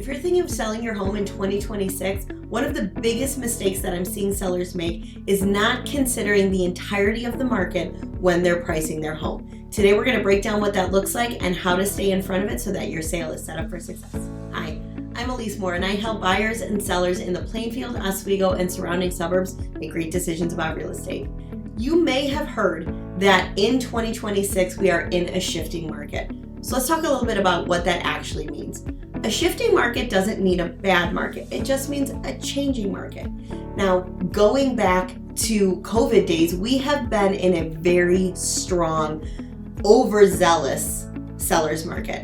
If you're thinking of selling your home in 2026, one of the biggest mistakes that I'm seeing sellers make is not considering the entirety of the market when they're pricing their home. Today, we're going to break down what that looks like and how to stay in front of it so that your sale is set up for success. Hi, I'm Elyse and I help buyers and sellers in the Plainfield, Oswego, and surrounding suburbs make great decisions about real estate. You may have heard that in 2026, we are in a shifting market. So let's talk a little bit about what that actually means. A shifting market doesn't mean a bad market. It just means a changing market. Now, going back to COVID days, we have been in a very strong, overzealous seller's market.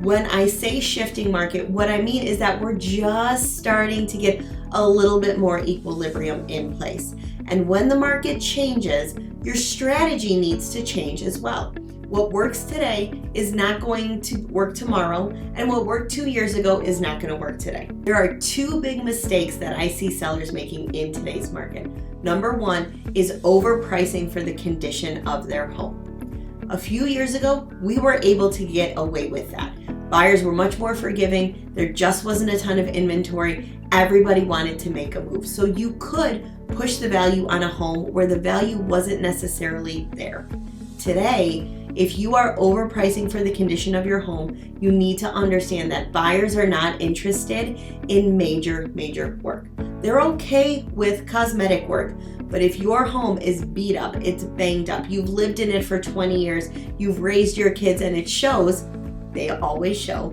When I say shifting market, what I mean is that we're just starting to get a little bit more equilibrium in place. And when the market changes, your strategy needs to change as well. What works today is not going to work tomorrow, and what worked 2 years ago is not going to work today. There are two big mistakes that I see sellers making in today's market. Number one is overpricing for the condition of their home. A few years ago, we were able to get away with that. Buyers were much more forgiving. There just wasn't a ton of inventory. Everybody wanted to make a move. So you could push the value on a home where the value wasn't necessarily there. Today, if you are overpricing for the condition of your home, you need to understand that buyers are not interested in major work. They're okay with cosmetic work, but if your home is beat up, it's banged up, you've lived in it for 20 years, you've raised your kids and it shows, they always show.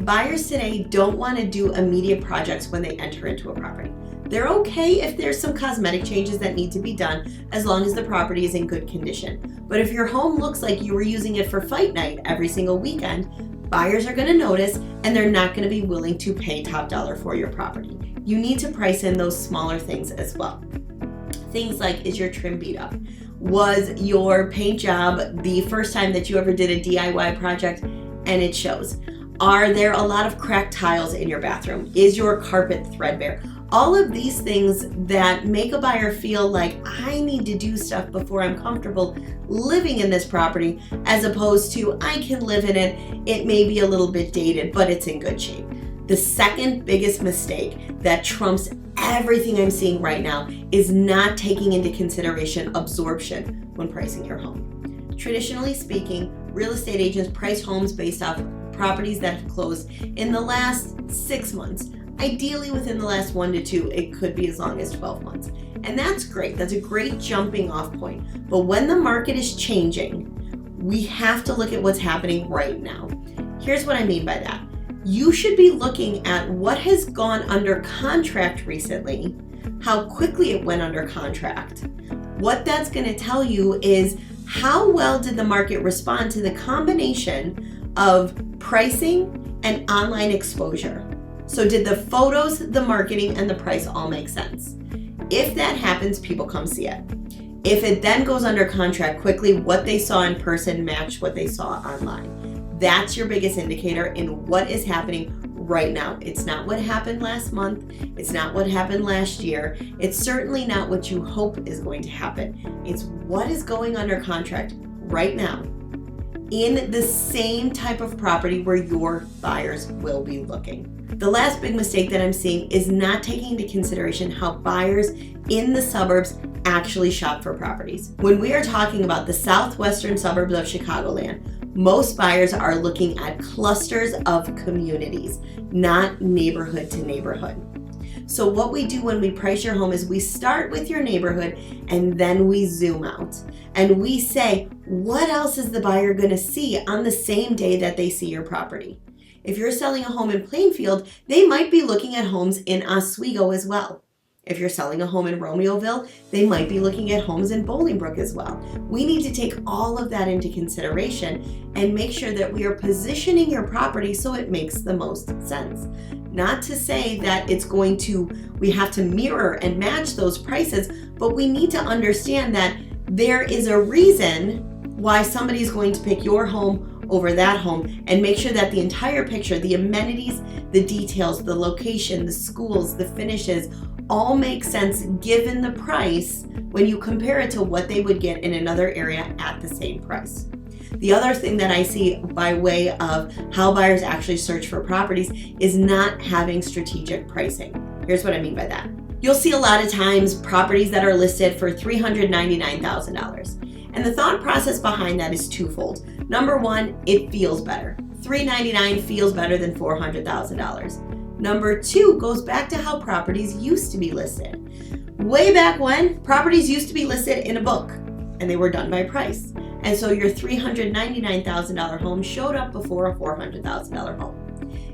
Buyers today don't want to do immediate projects when they enter into a property. They're okay if there's some cosmetic changes that need to be done as long as the property is in good condition. But if your home looks like you were using it for fight night every single weekend, buyers are going to notice and they're not going to be willing to pay top dollar for your property. You need to price in those smaller things as well. Things like, is your trim beat up? Was your paint job the first time that you ever did a DIY project and it shows? Are there a lot of cracked tiles in your bathroom? Is your carpet threadbare? All of these things that make a buyer feel like I need to do stuff before I'm comfortable living in this property, as opposed to I can live in it, it may be a little bit dated, but it's in good shape. The second biggest mistake that trumps everything I'm seeing right now is not taking into consideration absorption when pricing your home. Traditionally speaking, real estate agents price homes based off properties that have closed in the last 6 months. Ideally within the last 1 to 2, it could be as long as 12 months. And that's great. That's a great jumping off point. But when the market is changing, we have to look at what's happening right now. Here's what I mean by that. You should be looking at what has gone under contract recently, how quickly it went under contract. What that's going to tell you is how well did the market respond to the combination of pricing and online exposure. So did the photos, the marketing, and the price all make sense? If that happens, people come see it. If it then goes under contract quickly, what they saw in person matched what they saw online. That's your biggest indicator in what is happening right now. It's not what happened last month. It's not what happened last year. It's certainly not what you hope is going to happen. It's what is going under contract right now in the same type of property where your buyers will be looking. The last big mistake that I'm seeing is not taking into consideration how buyers in the suburbs actually shop for properties. When we are talking about the southwestern suburbs of Chicagoland, most buyers are looking at clusters of communities, not neighborhood to neighborhood. So what we do when we price your home is we start with your neighborhood and then we zoom out and we say, what else is the buyer going to see on the same day that they see your property? If you're selling a home in Plainfield, they might be looking at homes in Oswego as well. If you're selling a home in Romeoville, they might be looking at homes in Bolingbrook as well. We need to take all of that into consideration and make sure that we are positioning your property so it makes the most sense. Not to say that we have to mirror and match those prices, but we need to understand that there is a reason why somebody is going to pick your home over that home, and make sure that the entire picture, the amenities, the details, the location, the schools, the finishes, all make sense given the price when you compare it to what they would get in another area at the same price. The other thing that I see by way of how buyers actually search for properties is not having strategic pricing. Here's what I mean by that. You'll see a lot of times properties that are listed for $399,000. And the thought process behind that is twofold. Number one, it feels better. $399,000 feels better than $400,000. Number two goes back to how properties used to be listed. Way back when, properties used to be listed in a book and they were done by price. And so your $399,000 home showed up before a $400,000 home.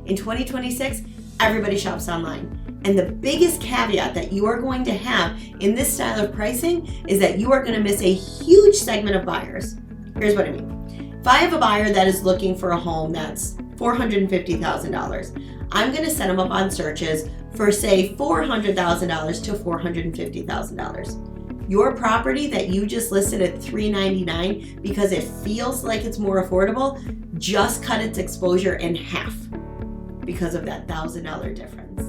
In 2026, everybody shops online. And the biggest caveat that you are going to have in this style of pricing is that you are going to miss a huge segment of buyers. Here's what I mean. If I have a buyer that is looking for a home that's $450,000, I'm going to set them up on searches for say $400,000 to $450,000. Your property that you just listed at $399,000 because it feels like it's more affordable just cut its exposure in half because of that $1,000 difference.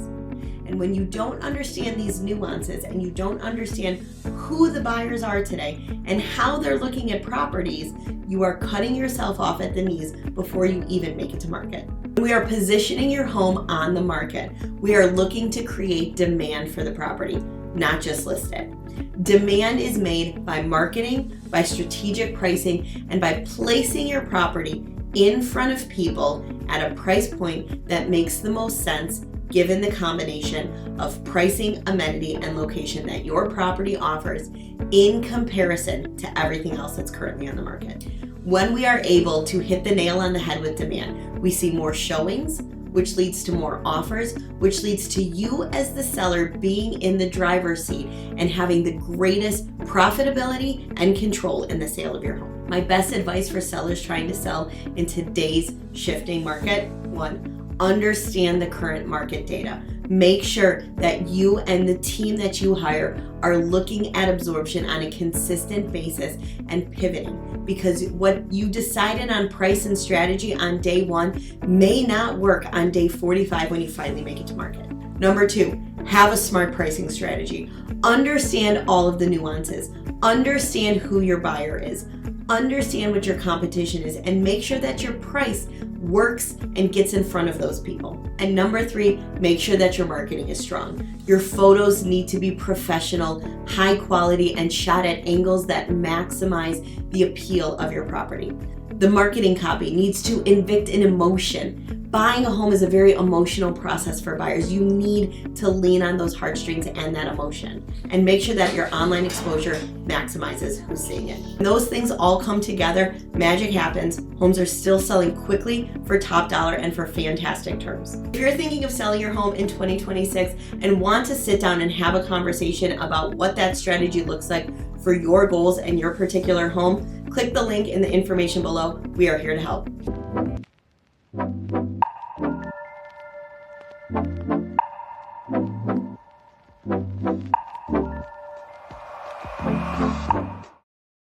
And when you don't understand these nuances and you don't understand who the buyers are today and how they're looking at properties, you are cutting yourself off at the knees before you even make it to market. We are positioning your home on the market. We are looking to create demand for the property, not just list it. Demand is made by marketing, by strategic pricing, and by placing your property in front of people at a price point that makes the most sense given the combination of pricing, amenity, and location that your property offers in comparison to everything else that's currently on the market. When we are able to hit the nail on the head with demand, we see more showings, which leads to more offers, which leads to you as the seller being in the driver's seat and having the greatest profitability and control in the sale of your home. My best advice for sellers trying to sell in today's shifting market: one, understand the current market data. Make sure that you and the team that you hire are looking at absorption on a consistent basis and pivoting, because what you decided on price and strategy on day one may not work on day 45 when you finally make it to market. Number two, have a smart pricing strategy. Understand all of the nuances. Understand who your buyer is. Understand what your competition is, and make sure that your price works and gets in front of those people. And number three, make sure that your marketing is strong. Your photos need to be professional, high quality, and shot at angles that maximize the appeal of your property. The marketing copy needs to evict an emotion. Buying a home is a very emotional process for buyers. You need to lean on those heartstrings and that emotion, and make sure that your online exposure maximizes who's seeing it. When those things all come together, magic happens. Homes are still selling quickly for top dollar and for fantastic terms. If you're thinking of selling your home in 2026 and want to sit down and have a conversation about what that strategy looks like for your goals and your particular home, click the link in the information below. We are here to help.